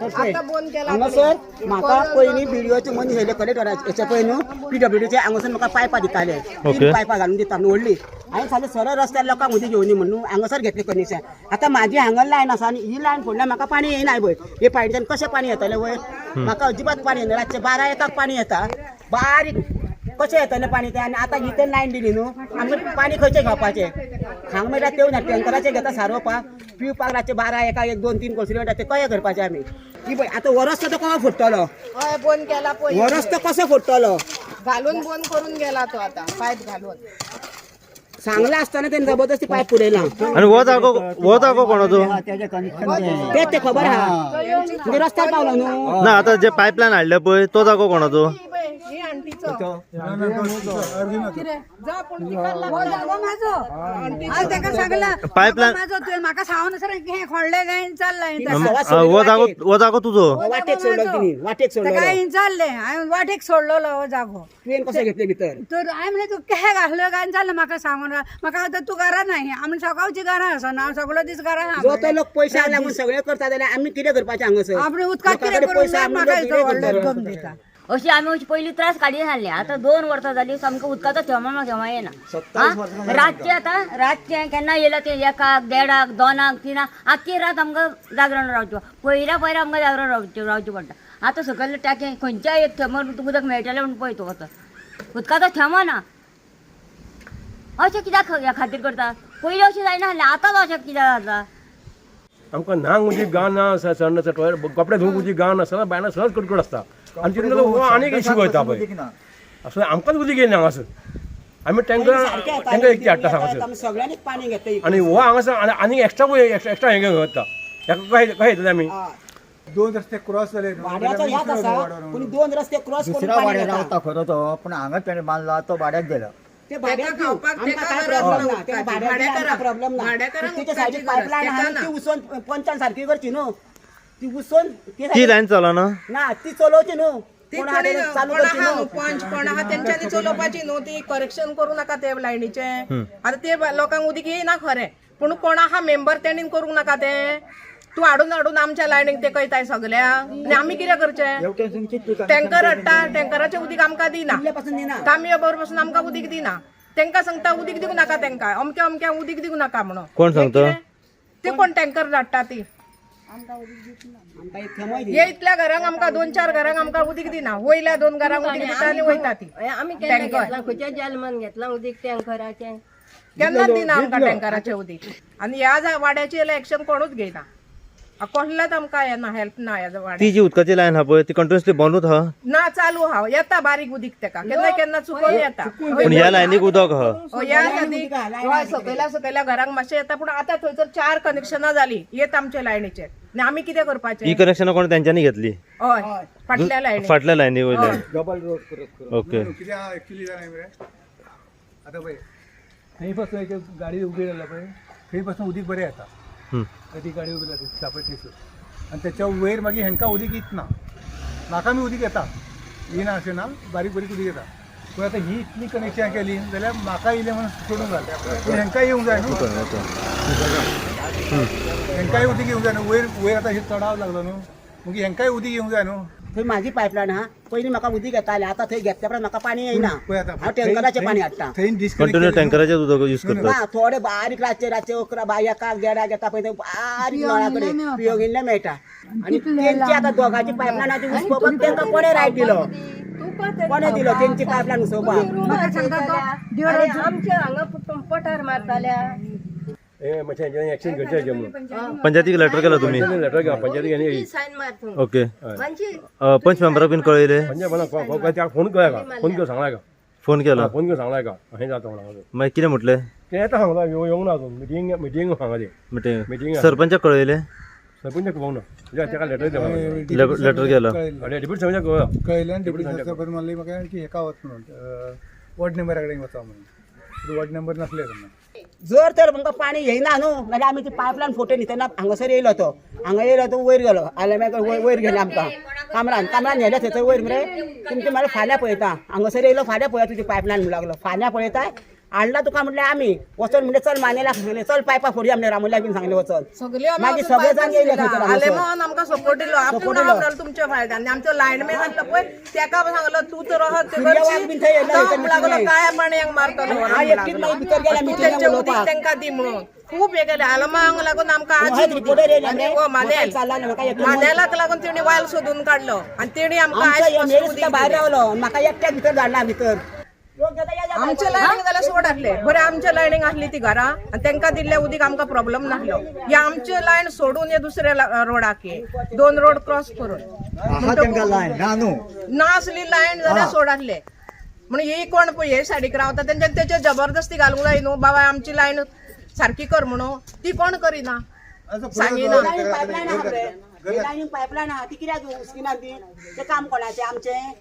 हांगासर म्हाका पयलीं बिडिओचे मनीस येयले कलेक्टराचे हेचे पळय न्हू PWDचे हांगासर म्हाका पायपां दिताले 3 पायपां घालून दिता न्हू व्हडली हांवें सांगलें सरळ रस्त्यार लोकांक उदीक घेवन म्हण न्हू हांगासर घेतलें कनेक्शन आतां म्हाजी हांगा लायन आसा आनी ही लायन फोडल्यार म्हाका पाणी येयना पळय हे पायटीच्यान कशें पाणी येतलें वयर म्हाका अजिबात पाणी येना रातचें 12-1 पाणी येता बारीक कशें येतलें पाणी तें आनी आतां ही तर लायन दिली न्हू आमकां पाणी खंयचें घेवपाचें हांगा मागीर तेवना टँकराचें घेता सारोवपाक पिवपाक रातचें 12-1 1 2-3 कळसुरी वयता तें कशें करपाचें आमी ही पळय आतां वरस तो कसो फोडटलो हय बंद केला पळय वरस तो कसो फोडटलो घालून बंद करून गेला तो आता पायप घालून सांगला असताना त्यांनी जबरदस्ती पायप पुरयला आणि वो जागो कोणाचो तेच ते खबर आहा म्हणजे रस्त्यार पावलो न्हू ना आता जे पायपलायन हाडले पळय तो जागो कोणाचो ही आंटीचो पायपलायन म्हाका सांगून सर हे खोडले काय चाललंय वो जागो तुझो वाटेक सोडलो तिणी वाटेक सोडलो काय चालले हांवें वाटेक सोडलो हो जागो ट्रेन कशें घेतले भितर तर हांवें म्हणलें तूं केहे घातलो काय चाललें म्हाका सांगून म्हाका आतां तूं घरा नाही आमी सकाळची घरा आसा ना सगळो दीस घरा जो तो लोक पयशे आयला म्हणून सगळे करता जाल्यार आमी कितें करपाचें हांगासर आपण उदकाक कितें करून म्हाका व्हडलो दिता अशी आमी अशी पयलीं त्रास काडी हाडले आतां 2 वर्सां जालीं सामको उदकाचो थेमा येना रातचें आतां रातचें केन्ना येयला तें 1 1:30 2 3 आख्खी रात आमकां जागरण रावचें पयऱ्या आमकां जागरण रावचें पडटा आतां सकयल टाके खंयच्याय एक थेंबर उदक मेळटलें म्हूण पळय तूं आतां उदकाचो थेमो ना अशें कित्याक ह्या खातीर करता पयलीं अशें जायना आसलें आतांच अशें कित्याक जाता आमकां न्हांक उदीक गां ना सण कपडे धुवंक उदीक गां नासतना बायलां सहज कडकड आसता आनी तितून हो आनीक इश्यू वयता पळय असो आमकांच उदीक येयना हांगासर आमी टँकर एक हाडटा हांगासर सगळ्यांनीच पाणी घेतलं आनी हो हांगासर आनीक एक्स्ट्रा हें घेवन वता हेका कशें येतलें आमी 2 रस्ते क्रॉस जाले भाड्याचो ह्याच आसा पूण 2 रस्ते क्रॉस करून दुसऱ्या वाड्यार रावता खरो तो पण हांगा पेणे बांदला तो भाड्याक गेला ते भाड्याक खावपाक आमकां काय प्रॉब्लेम ना ते भाड्याक प्रॉब्लेम ना तिच्या सायडीक पायपलायन आहा ती उसोन पंचान सारकी करची न्हू ती उसोन ती लायन चलना ना ती चलोवची न्हू ती कोणी पंच कोण आहा तेंच्यांनी चलोवपाची न्हू ती करेक्शन करू नाका ते लायनीचे आता ते लोकांक उदीक येयना खरें पूण कोण आहा मेंबर तेणीन करूंक नाका ते तू हाडून आमच्या लायनीक ते कळताय सगळ्या आनी आमी कितें करचें टँकर हाडटा टँकराचें उदीक आमकां दिना तांबये बरोबर पासून आमकां उदीक दिना तांकां सांगता उदीक दिवं नाका तांकां अमक्या उदीक दिवं नाका म्हणून कोण सांगता ते कोण टँकर धाडटा ती हे इतल्या घरांक आमकां 2-4 घरांक आमकां उदीक दिना वयल्या 2 घरांक उदीक दिता आनी वयता ती आमी खंयच्या जल्मान घेतला उदीक टँकराचें केन्नाच दिना आमकां टँकराचें उदीक आनी ह्या वाड्याची एक्शन कोणूच घेयना कसलेच आमकां येना हेल्प ना ह्या वाड्याक ती जी उदकाची लायन आहा पळय ती कंटिन्युअसली बंदूच आहा ना चालू आहा येता बारीक उदीक तेका केन्ना चुकोन येता पण ह्या लायनीक उदक आहा ह्या नदीक सकयल्या घरांक मातशें येता पूण आतां थंयसर 4 कनेक्शनां जाली येत आमचे लायनीचे आनी आमी कितें करपाचें ही कनेक्शनां कोण तेंच्यांनी घेतली हय फाटल्या लायनी वयल्यान डबल रोड करत ओके कितें आहा एक्चुअली जालें मरे आतां पळय थंय पासून गाडी उबी रावला पळय थंय पासून उदीक बरें येता ती गाडी उबी रावता सापड थंयसर आनी तेच्या वयर मागीर हेंकां उदीक येतना म्हाका बी उदीक येता येना अशें ना बारीक बारीक उदीक येता पूण आतां ही इतली कनेक्शन केली जाल्यार म्हाका येयलें म्हणून सोडूंक घाल पूण हेंकां येवंक जाय न्हू हेंकांय उदीक येवंक जाय न्हू वयर आतां चडाव लागलो न्हू मागीर हेंकांय उदीक येवंक जाय न्हू थंय म्हाजी पायपलायन आहा पयलीं म्हाका उदीक येतालें आतां थंय घेतल्या उपरांत म्हाका पाणी येयना हांव टँकराचें पाणी हाडटा कंटिन्यू टँकराचें उदक यूज करता ना थोडे बारीक रातचे 11 1 घेता पळय बारीक नळा कडेन पिवंक इल्लें मेळटा आनी तेंची आतां दोगांची पायपलायनाची उसोवपाक तांकां कोणें रायट दिलो कोणें दिलो तेंची पायपलायन उसोवपाक आमच्या हांगा पठार मारताल्या हे मातशें एक्शन घेवचें म्हणून पंचायतीक लेटर केला तुम्ही लेटर घ्या पंचायतीक सायन मारता ओके पंच मेंबराक बीन कळयले फोन केला फोन घेवन सांगला का फोन केला फोन घेवन सांगला का हें जाता म्हणून मागीर कितें म्हटलें ते येता सांगला येवंक ना अजून मिटींग सांगा ते मिटींग सरपंचाक कळयले सरपंच पळोवंक ना तेका लेटर लेटर केला डेप्युटी सरपंचाक कळयलें आनी डेप्युटी सरपंच म्हणलें म्हाका की हेका वच म्हणून वॉर्ड नंबरा कडेन वचा म्हणून वॉर्ड नंबर नासले तेन्ना जर तर म्हाका पाणी येयना न्हू जाल्यार आमी ती पायपलायन फोटो न्ही तेन्ना हांगासर येयलो तो हांगा येयलो तो वयर गेलो आल्या मागीर वयर गेले आमकां कामरान न्हेले थंयसर वयर मरे तुमचे म्हाका फाल्यां पळयता हांगासर येयलो फाल्यां पळया तुजी पायपलायन म्हणून लागलो फाल्यां पळयताय हाडला तुका म्हटले आम्ही वचन म्हणजे चल मानेला सांगले चल पायपा फोडी आमने रामोल्या बीन सांगले वचन सगळे मागीर सगळे जाण येयले थंयसर आले हांगासर. म्हणून आमकां सपोर्ट दिलो आपण रावलं तुमच्या फायद्यान आमचो लायनमॅन आसलो पळय तेका सांगलो तू तर सूर्यवाग बीन थंय येयला हेच्या लागलो मिटिंगेक. काय पाणयाक मारतलो हांव एकटीच मागीर भितर गेल्या तू मिटिंगेक तेंच्या उदीक उलोवपाक. तेंका दी म्हणून खूप हे केले आलमांक लागून आमकां हय, आज रिपोर्टर येयले आनी मरे. हो मानेल म्हाका चालला न्हू, म्हाका एकटो मानेलाक लागून तेणी वायल सोदून काडलो आणि तेणी आमकां आमच्या आयज हे पासून मेल उदीक सुद्दां भायर दिलें. रावलो म्हाका एकट्याक भितर धाडला भितर आमच्या लायनीक जाल्यार सोड आसले बरें आमच्या लायनीक आसली ती घरां आणि तेंका दिल्ल्या उदीक आमकां प्रॉब्लेम नासलो हे आमचे लायन सोडून हे दुसऱ्या रोडाक हे 2 रोड क्रॉस करून आहा तेंका लायन ना न्हू ना असली लायन जाल्यार सोड आसले म्हणून ही कोण पळय हे सायडीक रावता तेंच्याक तेचे जबरदस्ती घालूंक जाय न्हू बाबा आमची लायन सारकी कर म्हणून ती कोण करिना सांगिना पायपलायन आहा ती कित्याक हुस्किना ती ते काम कोणाचें आमचें